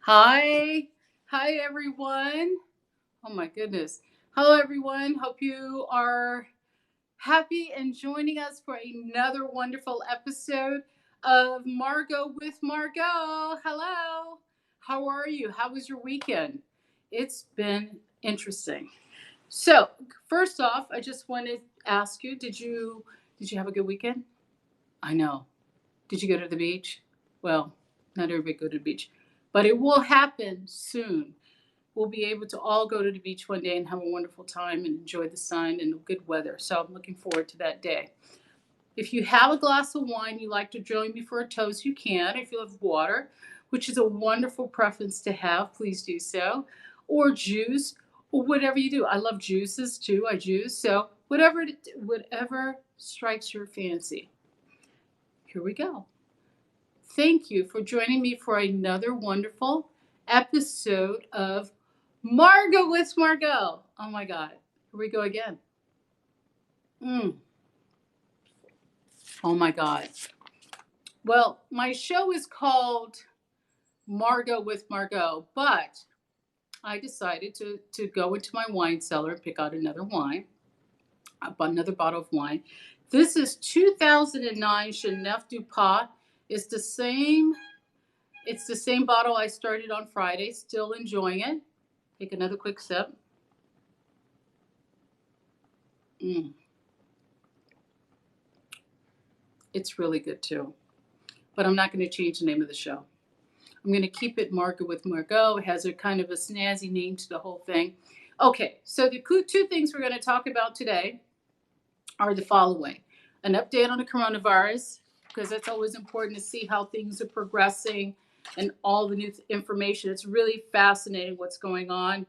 Hi. Hi, everyone. Oh, my goodness. Hello, everyone. Hope you are happy and joining us for another wonderful episode of Margaux with Margaux. Hello. How are you? How was your weekend? It's been interesting. So, first off, I just want to ask you, did you have a good weekend? I know. Did you go to the beach? Well, not everybody go to the beach, but it will happen soon. We'll be able to all go to the beach one day and have a wonderful time and enjoy the sun and the good weather. So I'm looking forward to that day. If you have a glass of wine, you like to join me for a toast, you can. If you have water, which is a wonderful preference to have, please do so. Or juice, or whatever you do. I love juices too. I juice. So whatever strikes your fancy. Here we go. Thank you for joining me for another wonderful episode of Margaux with Margaux. Oh my God. Here we go again. Mm. Oh my God. Well, my show is called Margaux with Margaux, but I decided to go into my wine cellar and pick out another wine, another bottle of wine. This is 2009 Cheneuf du Pas. It's the same. It's the same bottle I started on Friday. Still enjoying it. Take another quick sip. Mm, it's really good too. But I'm not going to change the name of the show. I'm going to keep it Margaux with Margaux. It has a kind of a snazzy name to the whole thing. Okay, so the two things we're going to talk about today are the following: an update on the coronavirus, because that's always important to see how things are progressing and all the new information. It's really fascinating what's going on.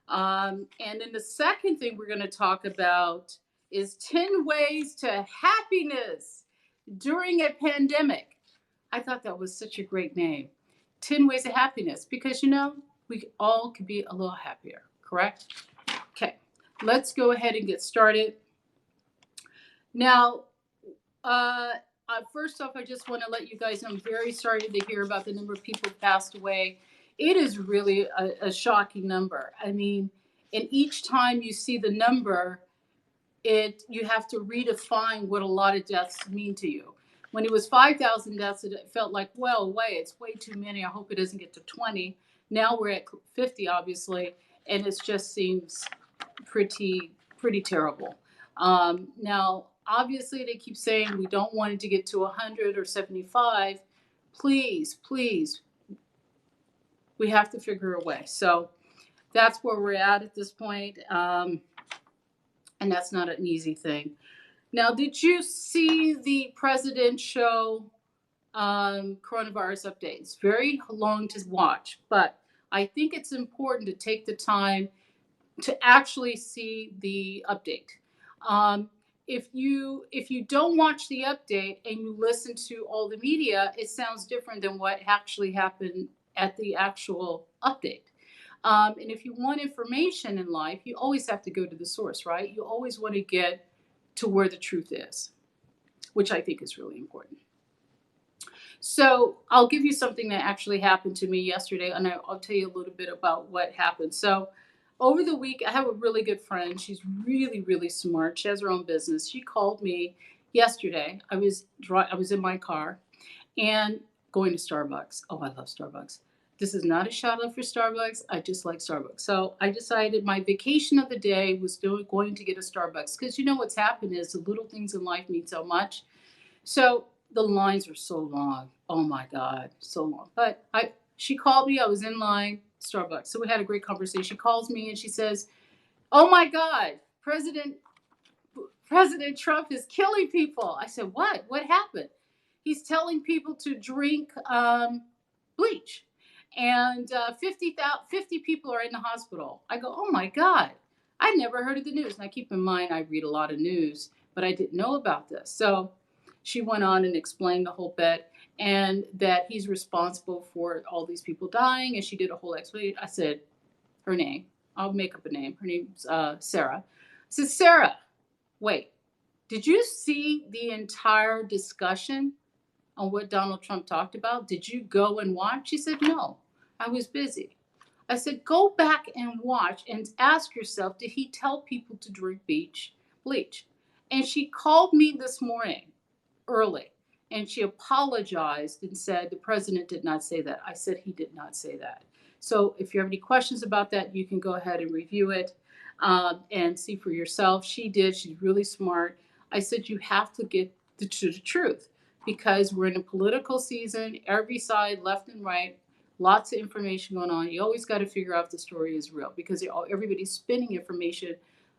And then the second thing we're going to talk about is 10 ways to happiness during a pandemic. I thought that was such a great name. 10 ways of happiness, because we all could be a little happier, correct? Okay, let's go ahead and get started. Now, first off, I just want to let you guys know I'm very sorry to hear about the number of people who passed away. It is really a shocking number. I mean, and each time you see the number, you have to redefine what a lot of deaths mean to you. When it was 5,000 deaths, it felt like, well, it's way too many. I hope it doesn't get to 20. Now we're at 50, obviously, and it just seems pretty terrible. Now, obviously, they keep saying we don't want it to get to 100 or 75. Please, please, we have to figure a way. So that's where we're at this point, and that's not an easy thing. Now, did you see the presidential coronavirus update? It's very long to watch, but I think it's important to take the time to actually see the update. Um, if you don't watch the update and you listen to all the media, it sounds different than what actually happened at the actual update. And if you want information in life, you always have to go to the source, right? You always want to get to where the truth is, which I think is really important. So I'll give you something that actually happened to me yesterday, and I'll tell you a little bit about what happened. So over the week, I have a really good friend. She's really, really smart. She has her own business. She called me yesterday. I was in my car and going to Starbucks. Oh, I love Starbucks. This is not a shout out for Starbucks. I just like Starbucks. So I decided my vacation of the day was going to get a Starbucks, because what's happened is the little things in life mean so much. So the lines are so long. Oh my God, so long. But she called me. I was in line, Starbucks. So we had a great conversation. She calls me and she says, "Oh my God, President Trump is killing people." I said, "What? What happened?" He's telling people to drink bleach, and 50 people are in the hospital. I go, "Oh my God." I never heard of the news. Now, keep in mind, I read a lot of news, but I didn't know about this. So she went on and explained the whole bit, and that he's responsible for all these people dying. And she did a whole explanation. I said, her name, I'll make up a name. Her name's Sarah. I said, "Sarah, wait, did you see the entire discussion on what Donald Trump talked about? Did you go and watch?" She said, "No." I was busy. I said, go back and watch and ask yourself, did he tell people to drink bleach? And she called me this morning early and she apologized and said, the president did not say that. I said, he did not say that. So if you have any questions about that, you can go ahead and review it and see for yourself. She did. She's really smart. I said, you have to get the truth because we're in a political season, every side, left and right, lots of information going on. You always got to figure out if the story is real because everybody's spinning information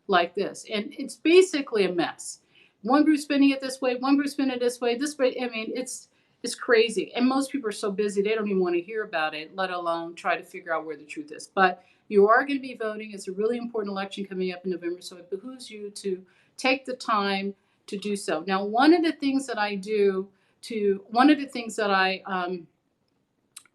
like this. And it's basically a mess. One group spinning it this way, one group spinning it this way, this way. I mean, it's crazy. And most people are so busy they don't even want to hear about it, let alone try to figure out where the truth is. But you are going to be voting. It's a really important election coming up in November, so it behooves you to take the time to do so. Now, one of the things that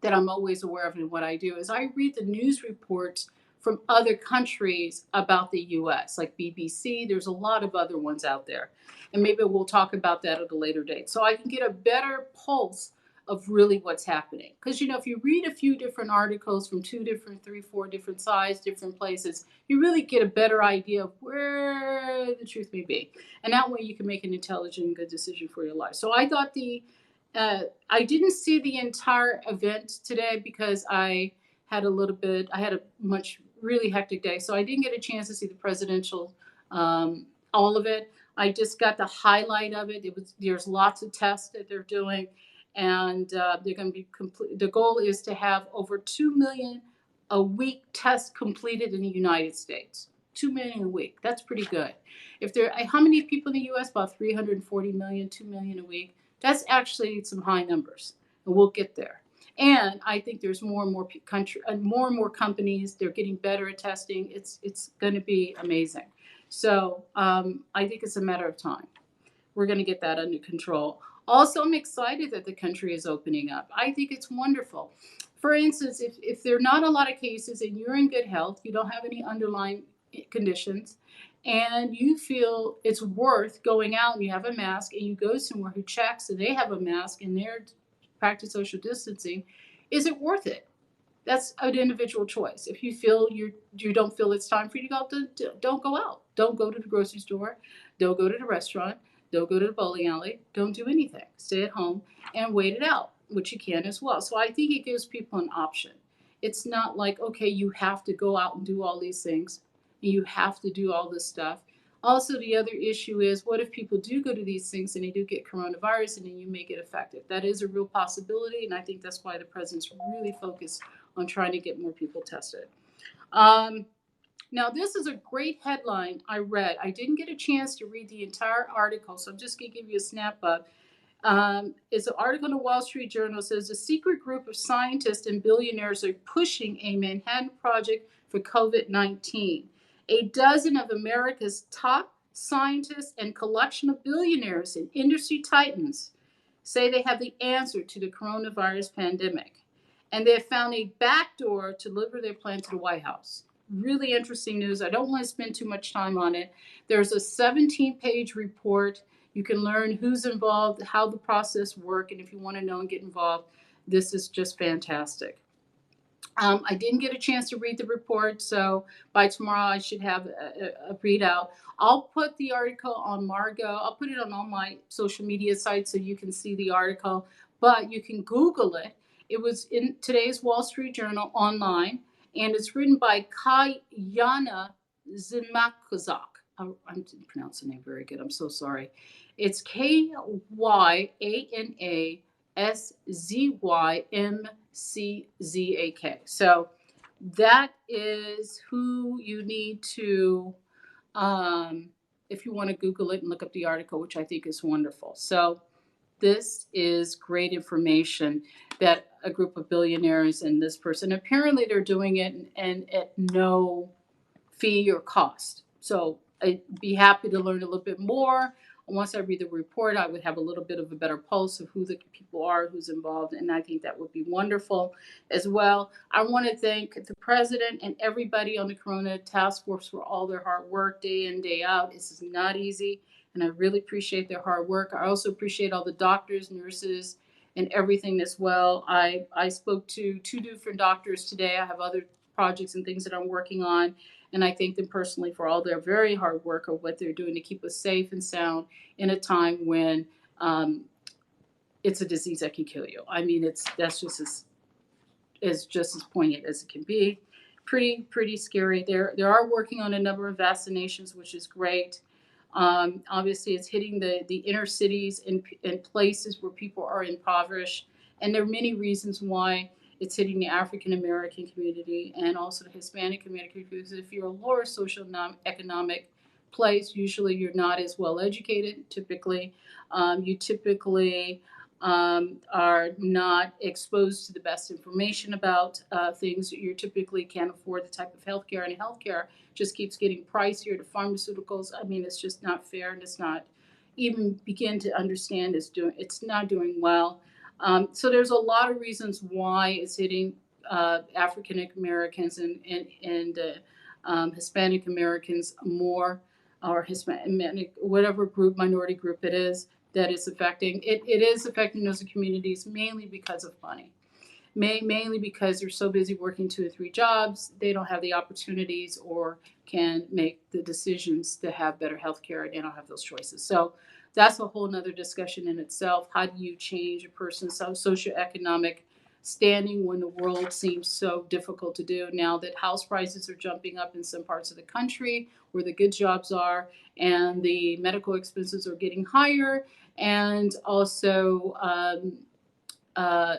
that I'm always aware of in what I do is I read the news reports from other countries about the US, like BBC. There's a lot of other ones out there. And maybe we'll talk about that at a later date. So I can get a better pulse of really what's happening. Because, if you read a few different articles from 2 different, 3, 4 different sides, different places, you really get a better idea of where the truth may be. And that way you can make an intelligent and good decision for your life. So I thought I didn't see the entire event today because I had a much really hectic day. So I didn't get a chance to see the presidential, all of it. I just got the highlight of it. There's lots of tests that they're doing, and they're going to be complete. The goal is to have over 2 million a week tests completed in the United States. 2 million a week. That's pretty good. How many people in the U.S.? About 340 million, 2 million a week. That's actually some high numbers, and we'll get there. And I think there's more and more companies. They're getting better at testing. It's going to be amazing. So I think it's a matter of time. We're going to get that under control. Also, I'm excited that the country is opening up. I think it's wonderful. For instance, if there are not a lot of cases and you're in good health, you don't have any underlying conditions, and you feel it's worth going out and you have a mask and you go somewhere who checks and they have a mask and they're practice social distancing, is it worth it? That's an individual choice. If you feel you don't feel it's time for you to go, don't go out. Don't go to the grocery store. Don't go to the restaurant. Don't go to the bowling alley. Don't do anything. Stay at home and wait it out, which you can as well. So I think it gives people an option. It's not like, okay, you have to go out and do all these things. You have to do all this stuff. Also, the other issue is, what if people do go to these things and they do get coronavirus and then you may get affected? That is a real possibility, and I think that's why the president's really focused on trying to get more people tested. Now, this is a great headline I read. I didn't get a chance to read the entire article, so I'm just going to give you a snap up. It's an article in the Wall Street Journal. It says a secret group of scientists and billionaires are pushing a Manhattan Project for COVID-19. A dozen of America's top scientists and collection of billionaires and industry titans say they have the answer to the coronavirus pandemic. And they have found a backdoor to deliver their plan to the White House. Really interesting news. I don't want to spend too much time on it. There's a 17-page report. You can learn who's involved, how the process works, and if you want to know and get involved, this is just fantastic. I didn't get a chance to read the report, so by tomorrow I should have a readout. I'll put the article on Margaux. I'll put it on all my social media sites so you can see the article, but you can Google it. It was in today's Wall Street Journal online, and it's written by Kyana Zimakazak. I didn't pronounce the name very good. I'm so sorry. It's KYANASZYMCZAK. So that is who you need to, if you want to Google it and look up the article, which I think is wonderful. So this is great information that a group of billionaires and this person, apparently they're doing it and at no fee or cost. So I'd be happy to learn a little bit more. Once I read the report, I would have a little bit of a better pulse of who the people are, who's involved, and I think that would be wonderful as well. I want to thank the president and everybody on the Corona Task Force for all their hard work day in, day out. This is not easy, and I really appreciate their hard work. I also appreciate all the doctors, nurses, and everything as well. I spoke to two different doctors today. I have other projects and things that I'm working on, and I thank them personally for all their very hard work of what they're doing to keep us safe and sound in a time when um, it's a disease that can kill you. I mean, that's just as poignant as it can be. Pretty scary. They are working on a number of vaccinations, which is great. Obviously, it's hitting the inner cities and places where people are impoverished, and there are many reasons why it's hitting the African American community and also the Hispanic community. Because if you're a lower social economic place, usually you're not as well educated. Typically, you typically are not exposed to the best information about things. You typically can't afford the type of healthcare, and healthcare just keeps getting pricier. The pharmaceuticals, I mean, it's just not fair, and it's not even begin to understand it's not doing well. So there's a lot of reasons why it's hitting African Americans and Hispanic Americans more, or Hispanic, whatever group, minority group it is that it's affecting. It is affecting those communities mainly because of money. Mainly because they're so busy working 2 or 3 jobs, they don't have the opportunities or can make the decisions to have better health care. They don't have those choices. So that's a whole nother discussion in itself. How do you change a person's socioeconomic standing when the world seems so difficult to do? Now that house prices are jumping up in some parts of the country where the good jobs are, and the medical expenses are getting higher, and also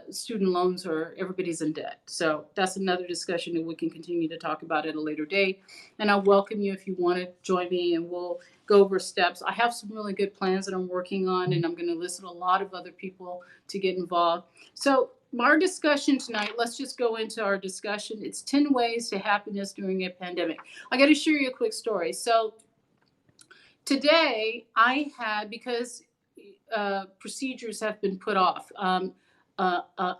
student loans, or everybody's in debt. So that's another discussion that we can continue to talk about at a later date. And I welcome you if you want to join me, and we'll go over steps. I have some really good plans that I'm working on, and I'm going to listen to a lot of other people to get involved. So our discussion tonight, let's just go into our discussion. It's 10 ways to happiness during a pandemic. I got to share you a quick story. So today I had, because procedures have been put off.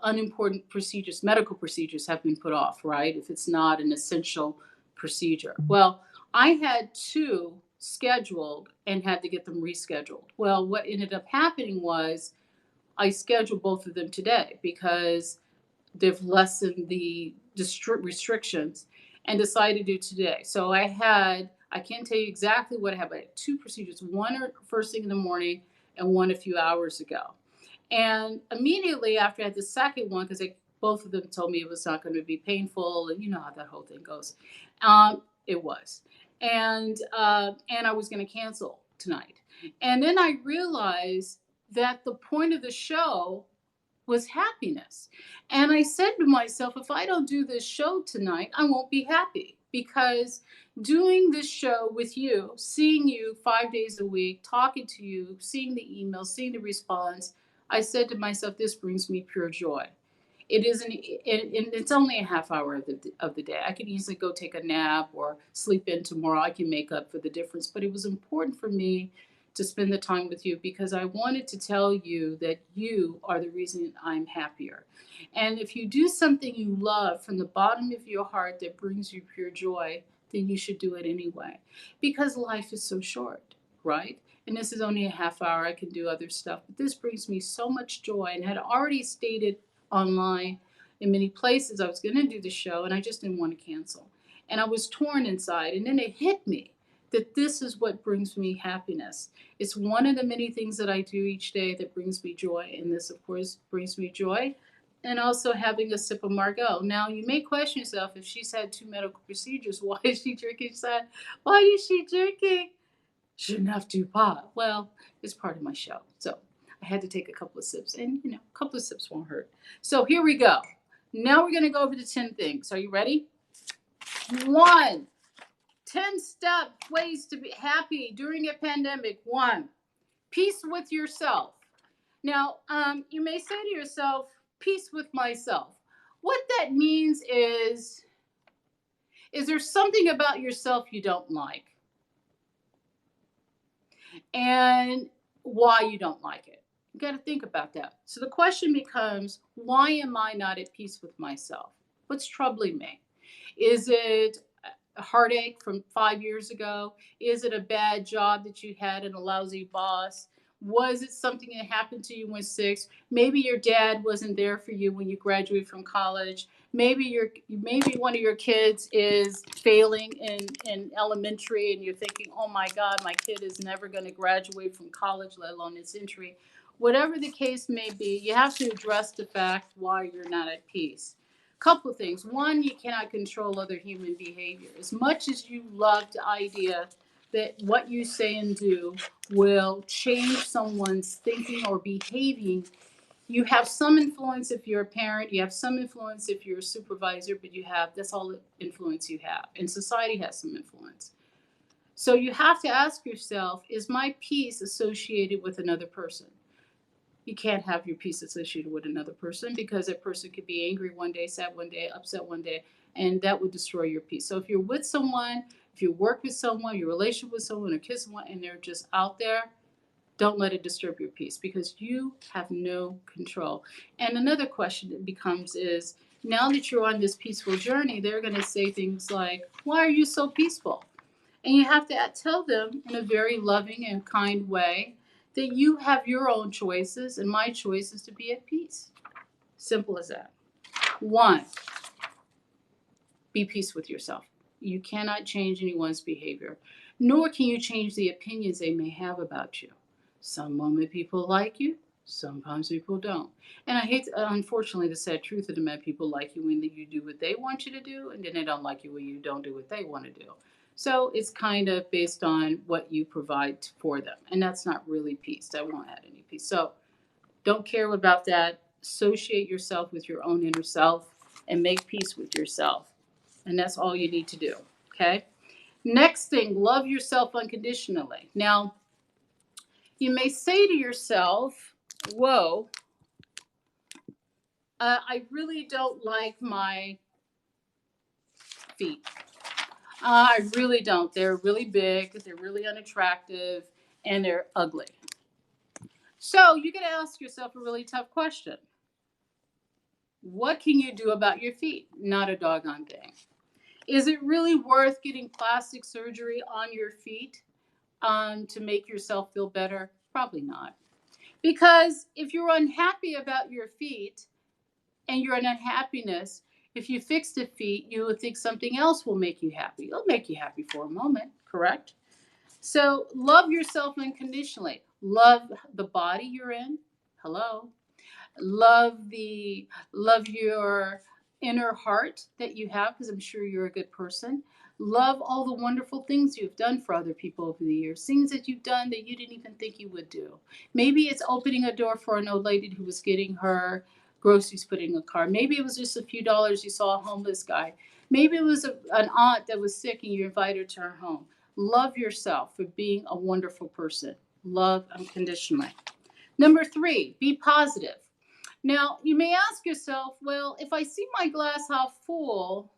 Unimportant procedures, medical procedures have been put off, right? If it's not an essential procedure. Well, I had 2 scheduled and had to get them rescheduled. Well, what ended up happening was I scheduled both of them today because they've lessened the restrictions, and decided to do today. So I can't tell you exactly what I had, but I had 2 procedures, one first thing in the morning and one a few hours ago. And immediately after I had the second one, because both of them told me it was not going to be painful, and you know how that whole thing goes. It was, and I was going to cancel tonight. And then I realized that the point of the show was happiness. And I said to myself, if I don't do this show tonight, I won't be happy, because doing this show with you, seeing you 5 days a week, talking to you, seeing the emails, seeing the response, I said to myself, this brings me pure joy. It isn't, and it's only a half hour of the day. I could easily go take a nap or sleep in tomorrow. I can make up for the difference. But it was important for me to spend the time with you, because I wanted to tell you that you are the reason I'm happier. And if you do something you love from the bottom of your heart that brings you pure joy, then you should do it anyway. Because life is so short, right? And this is only a half hour. I can do other stuff. But this brings me so much joy, and had already stated online in many places I was going to do the show, and I just didn't want to cancel. And I was torn inside. And then it hit me that this is what brings me happiness. It's one of the many things that I do each day that brings me joy. And this, of course, brings me joy. And also having a sip of Margaux. Now, you may question yourself, if she's had 2 medical procedures, why is she drinking? Why is she drinking? Shouldn't have to pot. Well, it's part of my show. So I had to take a couple of sips. And, a couple of sips won't hurt. So here we go. Now we're going to go over the 10 things. Are you ready? 1. 10-step ways to be happy during a pandemic. 1, peace with yourself. Now, you may say to yourself, peace with myself. What that means is there something about yourself you don't like? And why you don't like it? You got to think about that. So the question becomes, why am I not at peace with myself? What's troubling me? Is it a heartache from 5 years ago? Is it a bad job that you had and a lousy boss? Was it something that happened to you when 6? Maybe your dad wasn't there for you when you graduated from college. Maybe one of your kids is failing in elementary and you're thinking, "Oh my God, my kid is never going to graduate from college, let alone its entry." Whatever the case may be, you have to address the fact why you're not at peace. Couple of things. One, you cannot control other human behavior. As much as you love the idea that what you say and do will change someone's thinking or behaving, you have some influence if you're a parent, you have some influence if you're a supervisor, but that's all the influence you have. And society has some influence. So you have to ask yourself, is my peace associated with another person? You can't have your peace associated with another person because that person could be angry one day, sad one day, upset one day, and that would destroy your peace. So if you're with someone, if you work with someone, your relationship with someone, or kiss someone, and they're just out there, don't let it disturb your peace because you have no control. And another question that becomes is, now that you're on this peaceful journey, they're going to say things like, "Why are you so peaceful?" And you have to tell them in a very loving and kind way that you have your own choices and my choice is to be at peace. Simple as that. One, be peace with yourself. You cannot change anyone's behavior, nor can you change the opinions they may have about you. Some moment people like you, sometimes people don't. And I hate, unfortunately, the sad truth of the matter, people like you when you do what they want you to do, and then they don't like you when you don't do what they want to do. So it's kind of based on what you provide for them. And that's not really peace. That won't add any peace. So don't care about that. Associate yourself with your own inner self and make peace with yourself. And that's all you need to do. Okay? Next thing, love yourself unconditionally. Now, you may say to yourself, "Whoa, I really don't like my feet. I really don't. They're really big, they're really unattractive, and they're ugly." So you're going to ask yourself a really tough question. What can you do about your feet? Not a doggone thing. Is it really worth getting plastic surgery on your feet to make yourself feel better? Probably not. Because if you're unhappy about your feet and you're in unhappiness, if you fix the feet, you would think something else will make you happy. It'll make you happy for a moment, correct? So love yourself unconditionally. Love the body you're in. Hello. Love your inner heart that you have, because I'm sure you're a good person. Love all the wonderful things you've done for other people over the years, things that you've done that you didn't even think you would do. Maybe it's opening a door for an old lady who was getting her groceries put in a car. Maybe it was just a few dollars, you saw a homeless guy. Maybe it was an aunt that was sick and you invited her to her home. Love yourself for being a wonderful person. Love unconditionally. Number 3, be positive. Now, you may ask yourself, well, if I see my glass half full,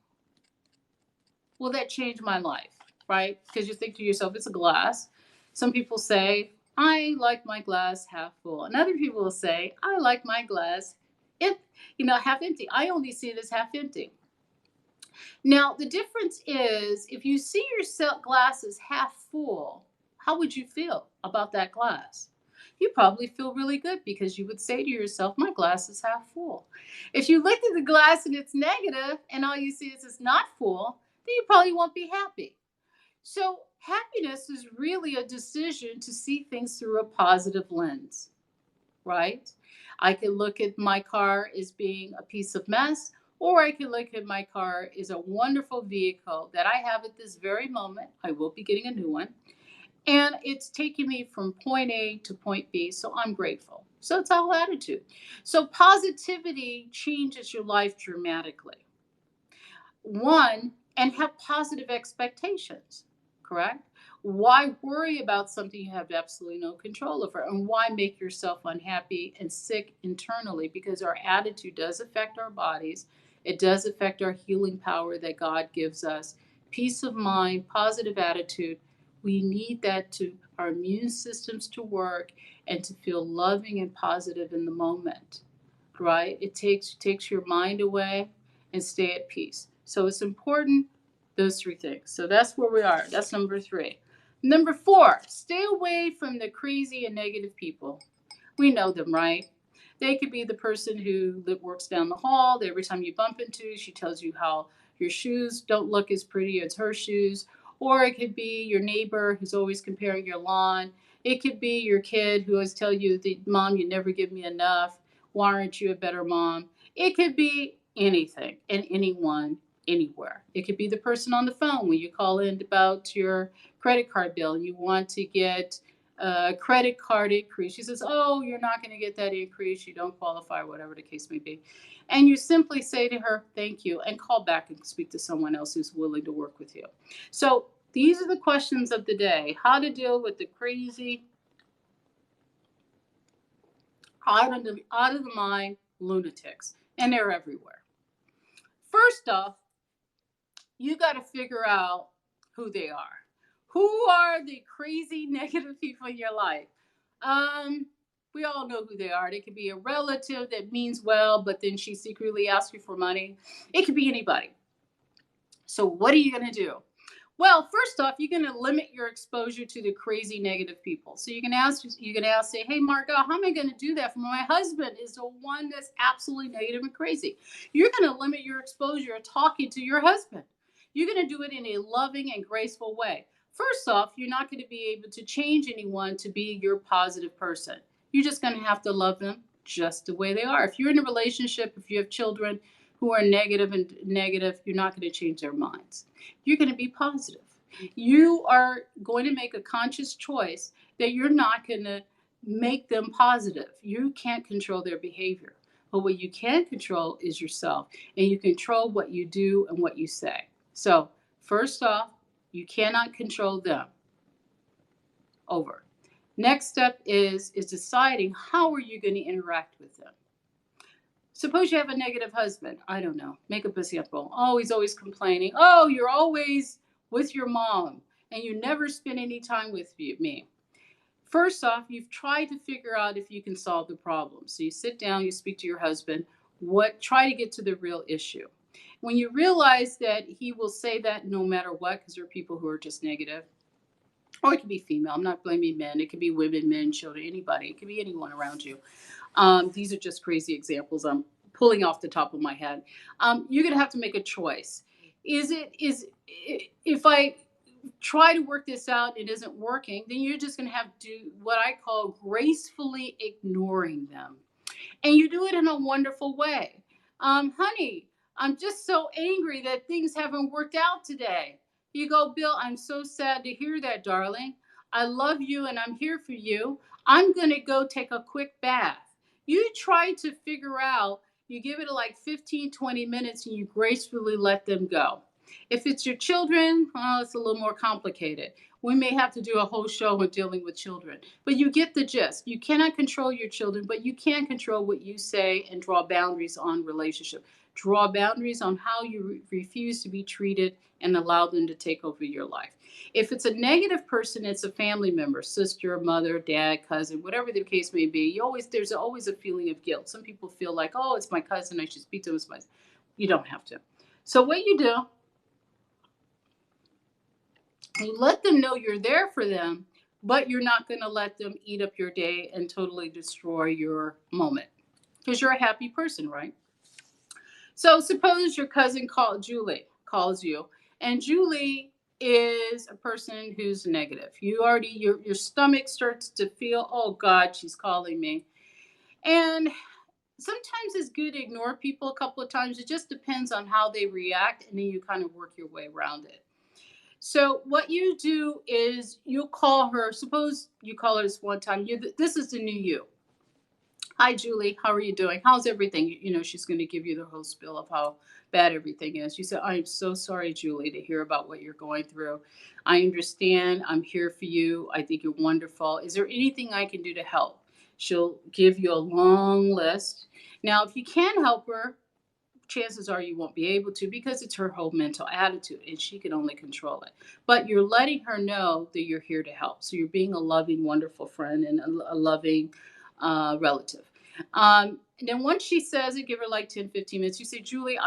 will that change my life, right? Because you think to yourself, it's a glass. Some people say, I like my glass half full. And other people will say, I like my glass, half empty. I only see it as half empty. Now, the difference is if you see your glass as half full, how would you feel about that glass? You probably feel really good because you would say to yourself, my glass is half full. If you look at the glass and it's negative and all you see is it's not full, then you probably won't be happy. So, happiness is really a decision to see things through a positive lens, right? I can look at my car as being a piece of mess, or I can look at my car as a wonderful vehicle that I have at this very moment. I will be getting a new one. And it's taking me from point A to point B, so I'm grateful. So it's all attitude. So positivity changes your life dramatically. One, and have positive expectations, correct? Why worry about something you have absolutely no control over? And why make yourself unhappy and sick internally? Because our attitude does affect our bodies, it does affect our healing power that God gives us. Peace of mind, positive attitude. We need that to our immune systems to work and to feel loving and positive in the moment, right? It takes your mind away and stay at peace. So it's important, those 3 things. So that's where we are. That's number 3. Number 4, stay away from the crazy and negative people. We know them, right? They could be the person who works down the hall. That every time you bump into, she tells you how your shoes don't look as pretty as her shoes. Or it could be your neighbor who's always comparing your lawn. It could be your kid who always tell you, "Mom, you never give me enough. Why aren't you a better mom?" It could be anything and anyone, anywhere. It could be the person on the phone when you call in about your credit card bill and you want to get credit card increase. She says, "Oh, you're not going to get that increase. You don't qualify," whatever the case may be. And you simply say to her, "Thank you," and call back and speak to someone else who's willing to work with you. So these are the questions of the day: how to deal with the crazy, out of the mind lunatics. And they're everywhere. First off, you got to figure out who they are. Who are the crazy negative people in your life? Um, we all know who they are. They could be a relative that means well, but then she secretly asks you for money. It could be anybody. So what are you going to do? Well, first off, you're going to limit your exposure to the crazy negative people. So say, "Hey, Margaux, how am I going to do that? For my husband is the one that's absolutely negative and crazy." You're going to limit your exposure talking to your husband. You're going to do it in a loving and graceful way. First off, you're not going to be able to change anyone to be your positive person. You're just going to have to love them just the way they are. If you're in a relationship, if you have children who are negative, you're not going to change their minds. You're going to be positive. You are going to make a conscious choice that you're not going to make them positive. You can't control their behavior. But what you can control is yourself, and you control what you do and what you say. So, first off, you cannot control them. Over. Next step is deciding how are you going to interact with them. Suppose you have a negative husband. I don't know. Make up a sample. Oh, he's always complaining. "Oh, you're always with your mom and you never spend any time with me." First off, you've tried to figure out if you can solve the problem. So you sit down, you speak to your husband, try to get to the real issue. When you realize that he will say that no matter what, because there are people who are just negative, or it could be female. I'm not blaming men. It could be women, men, children, anybody. It could be anyone around you. These are just crazy examples I'm pulling off the top of my head. You're going to have to make a choice. If I try to work this out, it isn't working, then you're just going to have to do what I call gracefully ignoring them. And you do it in a wonderful way. "Honey, I'm just so angry that things haven't worked out today." You go, "Bill, I'm so sad to hear that, darling. I love you and I'm here for you. I'm going to go take a quick bath." You try to figure out, you give it like 15, 20 minutes and you gracefully let them go. If it's your children, well, it's a little more complicated. We may have to do a whole show on dealing with children, but you get the gist. You cannot control your children, but you can control what you say and draw boundaries on relationship. Draw boundaries on how you refuse to be treated and allow them to take over your life. If it's a negative person, it's a family member, sister, mother, dad, cousin, whatever the case may be. There's always a feeling of guilt. Some people feel like, "Oh, it's my cousin, I should speak to him." You don't have to. So what you do, you let them know you're there for them, but you're not going to let them eat up your day and totally destroy your moment, because you're a happy person, right? So suppose your cousin Julie calls you, and Julie is a person who's negative. Your stomach starts to feel, "Oh God, she's calling me." And sometimes it's good to ignore people a couple of times. It just depends on how they react, and then you kind of work your way around it. So what you do is you'll call her. Suppose you call her this one time. This is the new you. "Hi, Julie. How are you doing? How's everything?" She's going to give you the whole spiel of how bad everything is. You say, "I'm so sorry, Julie, to hear about what you're going through. I understand. I'm here for you. I think you're wonderful. Is there anything I can do to help?" She'll give you a long list. Now, if you can help her, chances are you won't be able to, because it's her whole mental attitude and she can only control it. But you're letting her know that you're here to help. So you're being a loving, wonderful friend and a loving relative. And then once she says it, give her like 10, 15 minutes. You say, "Julie,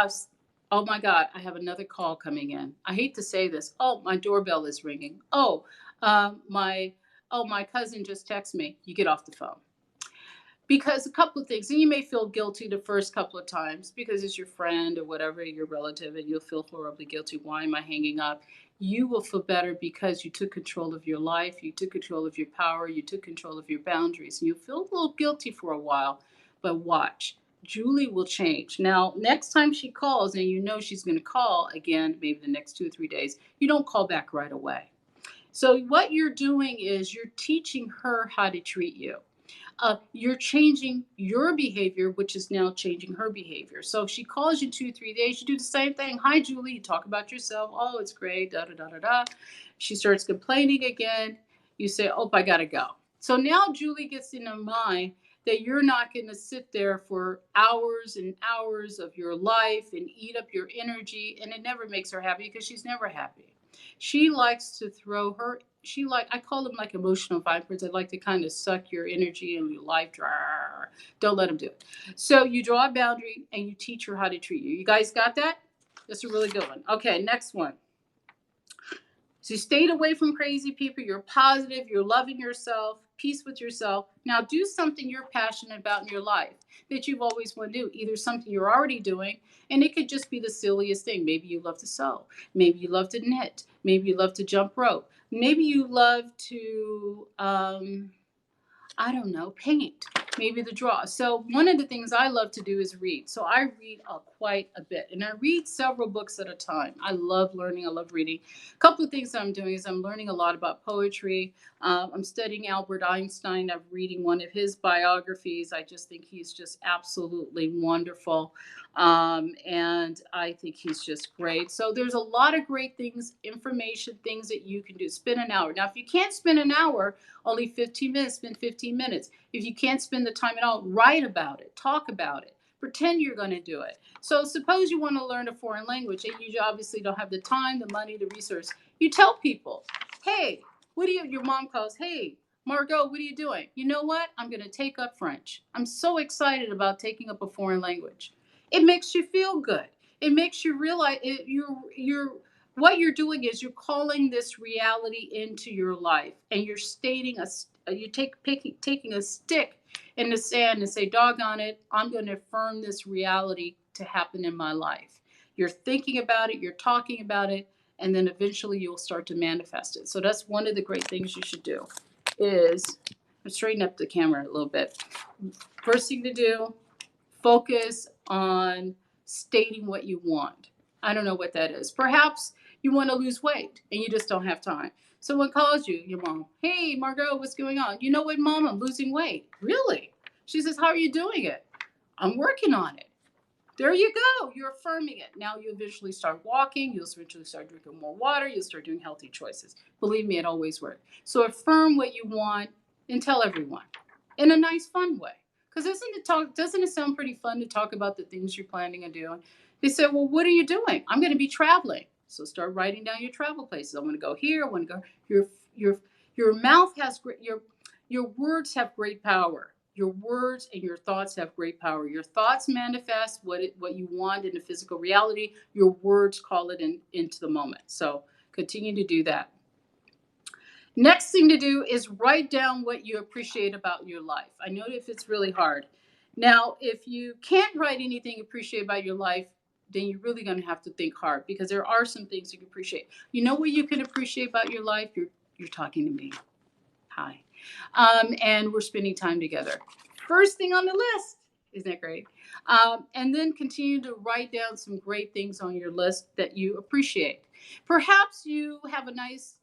oh my God, I have another call coming in. I hate to say this. Oh, my doorbell is ringing. Oh, My oh, my cousin just texted me. You get off the phone. Because a couple of things, and you may feel guilty the first couple of times because it's your friend or whatever, your relative, and you'll feel horribly guilty. Why am I hanging up? You will feel better because you took control of your life, you took control of your power, you took control of your boundaries. And you feel a little guilty for a while, but watch. Julie will change. Now, next time she calls, and you know she's going to call again, maybe the next 2 or 3 days, you don't call back right away. So, what you're doing is you're teaching her how to treat you. You're changing your behavior, which is now changing her behavior. So if she calls you 2 3 days, you do the same thing. Hi, Julie. You talk about yourself. Oh, it's great. Da da da da da. She starts complaining again. You say, "Oh, I gotta go." So now Julie gets in her mind that you're not going to sit there for hours and hours of your life and eat up your energy, and it never makes her happy because she's never happy. She likes to throw her I call them like emotional vipers. They like to kind of suck your energy and your life. Don't let them do it. So you draw a boundary and you teach her how to treat you. You guys got that? That's a really good one. Okay, next one. So you stayed away from crazy people. You're positive. You're loving yourself. Peace with yourself. Now do something you're passionate about in your life that you've always wanted to do. Either something you're already doing, and it could just be the silliest thing. Maybe you love to sew. Maybe you love to knit. Maybe you love to jump rope. Maybe you love to I don't know, paint, maybe the draw. So one of the things I love to do is read. So I read quite a bit, and I read several books at a time. I love learning. I love reading. A couple of things I'm doing is I'm learning a lot about poetry. I'm studying Albert Einstein. I'm reading one of his biographies. I just think he's just absolutely wonderful. And I think he's just great. So there's a lot of great things, information, things that you can do. Spend an hour. Now, if you can't spend an hour, only 15 minutes, spend 15 minutes. If you can't spend the time at all, write about it, talk about it, pretend you're going to do it. So suppose you want to learn a foreign language and you obviously don't have the time, the money, the resource. You tell people, hey, your mom calls, hey, Margaux, what are you doing? You know what? I'm going to take up French. I'm so excited about taking up a foreign language. It makes you feel good. It makes you realize you're what you're doing is you're calling this reality into your life, and you're stating taking a stick in the sand and say, doggone it, I'm going to affirm this reality to happen in my life. You're thinking about it, you're talking about it, and then eventually you'll start to manifest it. So that's one of the great things you should do is straighten up the camera a little bit. First thing to do, focus on stating what you want. I don't know what that is. Perhaps you want to lose weight and you just don't have time. Someone calls you, your mom, hey, Margaux, what's going on? You know what, mom, I'm losing weight. Really? She says, how are you doing it? I'm working on it. There you go. You're affirming it. Now you eventually start walking. You'll eventually start drinking more water. You'll start doing healthy choices. Believe me, it always works. So affirm what you want and tell everyone in a nice, fun way. Because doesn't it sound pretty fun to talk about the things you're planning on doing? They say, well, what are you doing? I'm going to be traveling. So start writing down your travel places. I want to go here. I want to go. Your mouth has your words have great power. Your words and your thoughts have great power. Your thoughts manifest what you want in the physical reality. Your words call it into the moment. So continue to do that. Next thing to do is write down what you appreciate about your life. I know if it's really hard. Now, if you can't write anything you appreciate about your life, then you're really going to have to think hard because there are some things you can appreciate. You know what you can appreciate about your life? You're talking to me. Hi. And we're spending time together. First thing on the list. Isn't that great? And then continue to write down some great things on your list that you appreciate. Perhaps you have a nice,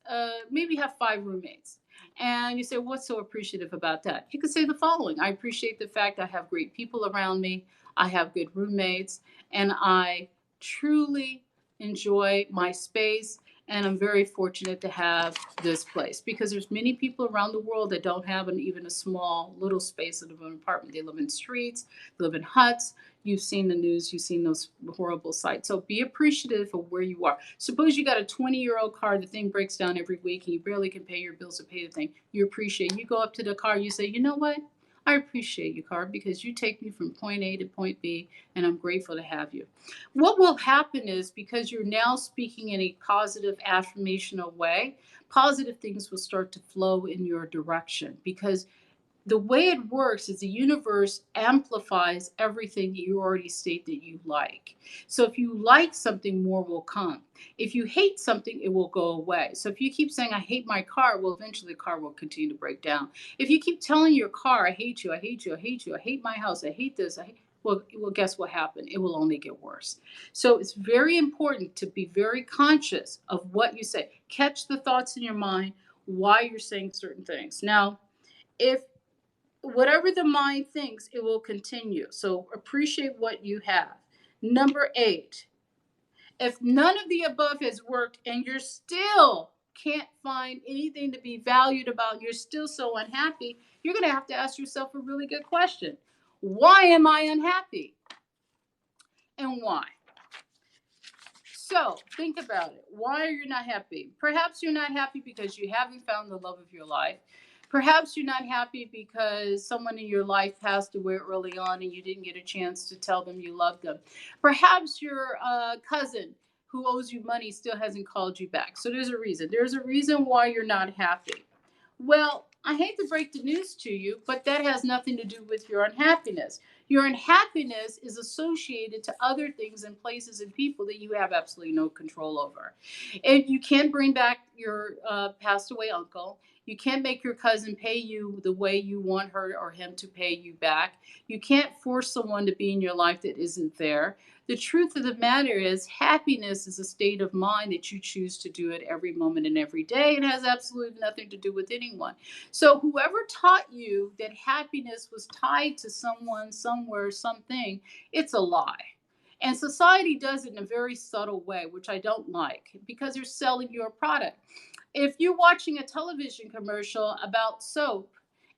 maybe you have 5 roommates. And you say, what's so appreciative about that? You could say the following. I appreciate the fact I have great people around me. I have good roommates. And I truly enjoy my space, and I'm very fortunate to have this place because there's many people around the world that don't have even a small little space of an apartment. They live in streets, they live in huts. You've seen the news, you've seen those horrible sights. So be appreciative of where you are. Suppose you got a 20-year-old car, the thing breaks down every week and you barely can pay your bills to pay the thing. You appreciate it. You go up to the car, you say, you know what? I appreciate you, Carr, because you take me from point A to point B, and I'm grateful to have you. What will happen is because you're now speaking in a positive, affirmational way, positive things will start to flow in your direction because the way it works is the universe amplifies everything that you already state that you like. So if you like something, more will come. If you hate something, it will go away. So if you keep saying, I hate my car, well, eventually the car will continue to break down. If you keep telling your car, I hate you, I hate you, I hate you, I hate my house, I hate this, well, guess what happened? It will only get worse. So it's very important to be very conscious of what you say. Catch the thoughts in your mind, why you're saying certain things. Now, if whatever the mind thinks, it will continue. So appreciate what you have. Number 8, if none of the above has worked and you're still can't find anything to be valued about, you're still so unhappy, you're going to have to ask yourself a really good question. Why am I unhappy? And why? So think about it. Why are you not happy? Perhaps you're not happy because you haven't found the love of your life. Perhaps you're not happy because someone in your life passed away early on and you didn't get a chance to tell them you loved them. Perhaps your cousin who owes you money still hasn't called you back. So there's a reason. There's a reason why you're not happy. Well, I hate to break the news to you, but that has nothing to do with your unhappiness. Your unhappiness is associated to other things and places and people that you have absolutely no control over. And you can't bring back your passed away uncle. You can't make your cousin pay you the way you want her or him to pay you back. You can't force someone to be in your life that isn't there. The truth of the matter is, happiness is a state of mind that you choose to do it every moment and every day. It has absolutely nothing to do with anyone. So, whoever taught you that happiness was tied to someone, somewhere, something, it's a lie. And society does it in a very subtle way, which I don't like because they're selling you a product. If you're watching a television commercial about soap,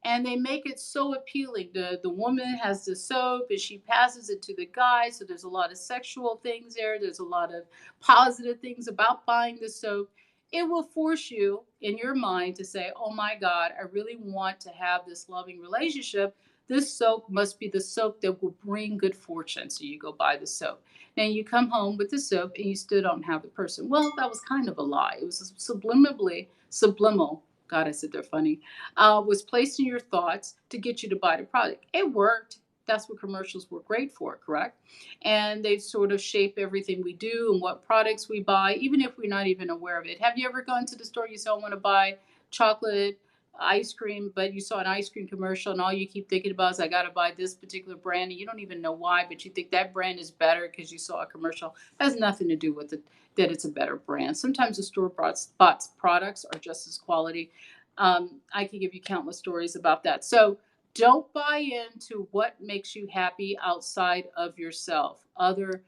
and they make it so appealing. The woman has the soap and she passes it to the guy. So there's a lot of sexual things there. There's a lot of positive things about buying the soap. It will force you in your mind to say, oh my God, I really want to have this loving relationship. This soap must be the soap that will bring good fortune. So you go buy the soap. Now you come home with the soap and you still don't have the person. Well, that was kind of a lie. It was subliminal. God, I said they're funny, was placed in your thoughts to get you to buy the product. It worked. That's what commercials were great for, correct? And they sort of shape everything we do and what products we buy, even if we're not even aware of it. Have you ever gone to the store, you said, I want to buy chocolate ice cream, but you saw an ice cream commercial and all you keep thinking about is, I got to buy this particular brand. And you don't even know why, but you think that brand is better because you saw a commercial. It has nothing to do with it, that it's a better brand. Sometimes the store bought products are just as quality. I can give you countless stories about that. So don't buy into what makes you happy outside of yourself, other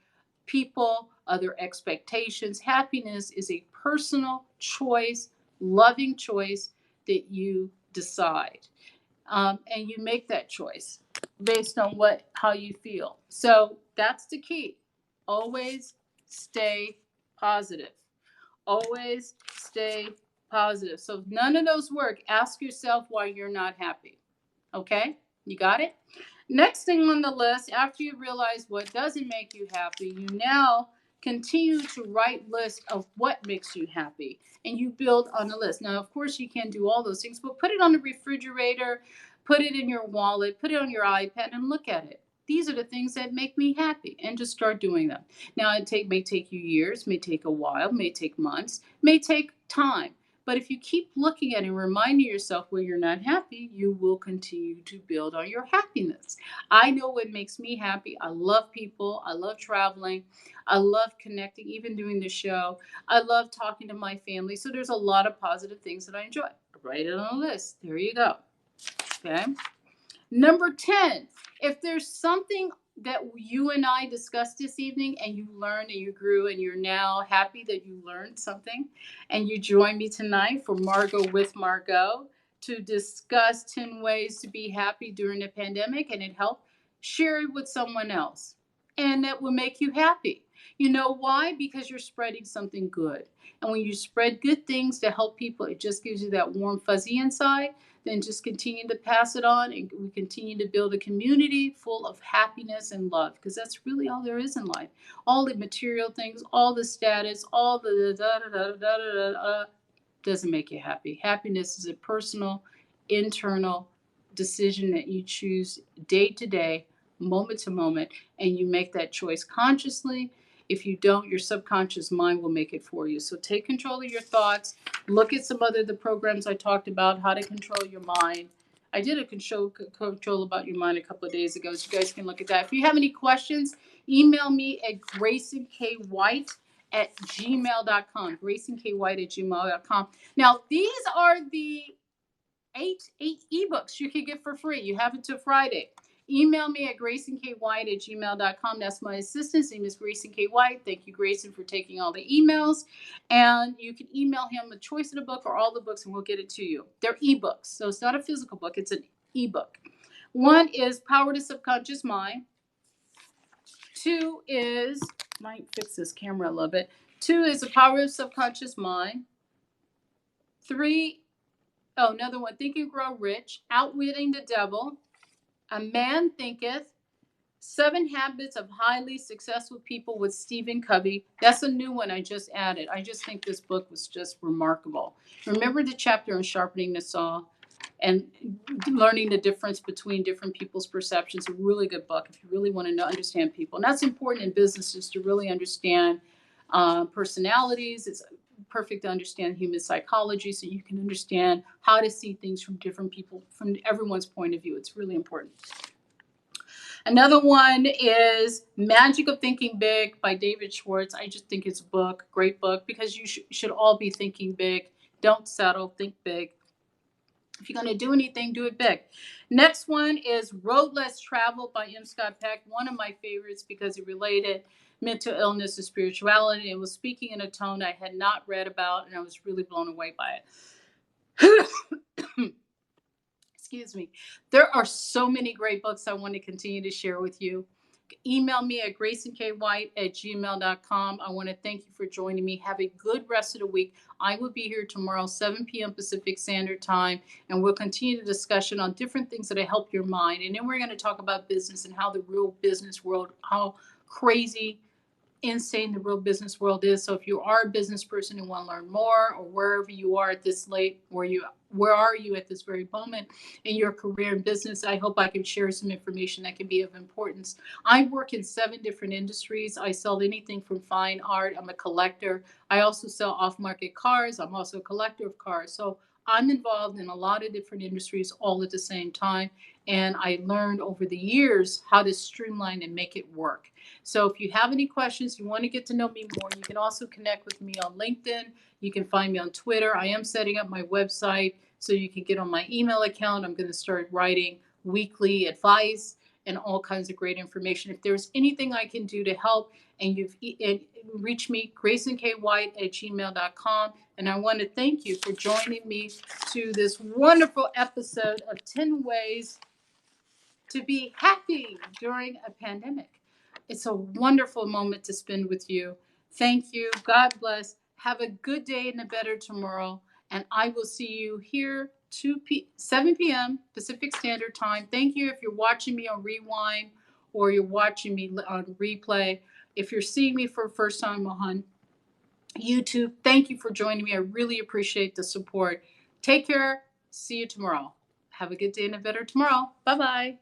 people, other expectations. Happiness is a personal choice, loving choice that you decide. And you make that choice based on how you feel. So that's the key. Always stay positive. Always stay positive. So if none of those work, ask yourself why you're not happy. Okay? You got it? Next thing on the list, after you realize what doesn't make you happy, you now continue to write lists of what makes you happy. And you build on the list. Now, of course, you can't do all those things, but put it on the refrigerator, put it in your wallet, put it on your iPad, and look at it. These are the things that make me happy, and just start doing them. Now, may take you years, may take a while, may take months, may take time. But if you keep looking at it and reminding yourself when you're not happy, you will continue to build on your happiness. I know what makes me happy. I love people. I love traveling. I love connecting, even doing the show. I love talking to my family. So there's a lot of positive things that I enjoy. Write it on a list. There you go. Okay. Number 10, if there's something that you and I discussed this evening and you learned and you grew and you're now happy that you learned something and you join me tonight for Margaux with Margaux to discuss 10 ways to be happy during the pandemic and it helped, share it with someone else and that will make you happy. You know why? Because you're spreading something good. And when you spread good things to help people, it just gives you that warm fuzzy inside then just continue to pass it on, and we continue to build a community full of happiness and love, because that's really all there is in life. All the material things, all the status, all the da da da da da da da doesn't make you happy. Happiness is a personal, internal decision that you choose day to day, moment to moment, and you make that choice consciously. If you don't, your subconscious mind will make it for you. So take control of your thoughts. Look at some other the programs I talked about, how to control your mind. I did a control about your mind a couple of days ago, so you guys can look at that. If you have any questions, email me at GraysonKWhite@gmail.com. GraysonKWhite@gmail.com. Now, these are the eight ebooks you can get for free. You have until Friday. Email me at GraysonKWhite@gmail.com. That's my assistant's name is Grayson K. White. Thank you, Grayson, for taking all the emails. And you can email him a choice of the book or all the books, and we'll get it to you. They're ebooks, so it's not a physical book, it's an ebook. One is Power to Subconscious Mind. Two is, might fix this camera a little bit. Two is The Power of Subconscious Mind. Three, another one, Think and Grow Rich, Outwitting the Devil, A Man Thinketh, 7 Habits of Highly Successful People with Stephen Covey. That's a new one I just added. I just think this book was just remarkable. Remember the chapter on sharpening the saw and learning the difference between different people's perceptions. A really good book if you really want to understand people. And that's important in business, is to really understand personalities. It's perfect to understand human psychology, so you can understand how to see things from different people, from everyone's point of view. It's really important. Another one is Magic of Thinking Big by David Schwartz. I just think it's a book, great book, because you should all be thinking big. Don't settle, think big. If you're going to do anything, do it big. Next one is Road Less Traveled by M. Scott Peck. One of my favorites because it related mental illness and spirituality. It was speaking in a tone I had not read about, and I was really blown away by it. Excuse me. There are so many great books I want to continue to share with you. Email me at GraysonKWhite@gmail.com. I want to thank you for joining me. Have a good rest of the week. I will be here tomorrow, 7 p.m. Pacific Standard Time, and we'll continue the discussion on different things that help your mind. And then we're going to talk about business and how the real business world, how crazy, insane the real business world is. So if you are a business person and want to learn more, or wherever you are at this late, where are you at this very moment in your career in business, I hope I can share some information that can be of importance. I work in 7 different industries. I sell anything from fine art. I'm a collector. I also sell off-market cars. I'm also a collector of cars. So I'm involved in a lot of different industries all at the same time. And I learned over the years how to streamline and make it work. So if you have any questions, you want to get to know me more, you can also connect with me on LinkedIn. You can find me on Twitter. I am setting up my website so you can get on my email account. I'm going to start writing weekly advice and all kinds of great information. If there's anything I can do to help, and reach me, GraysonKWhite@gmail.com. And I want to thank you for joining me to this wonderful episode of 10 Ways to Be Happy During a Pandemic. It's a wonderful moment to spend with you. Thank you. God bless. Have a good day and a better tomorrow. And I will see you here 7 p.m. Pacific Standard Time. Thank you if you're watching me on Rewind or you're watching me on replay. If you're seeing me for the first time on YouTube, thank you for joining me. I really appreciate the support. Take care. See you tomorrow. Have a good day and a better tomorrow. Bye-bye.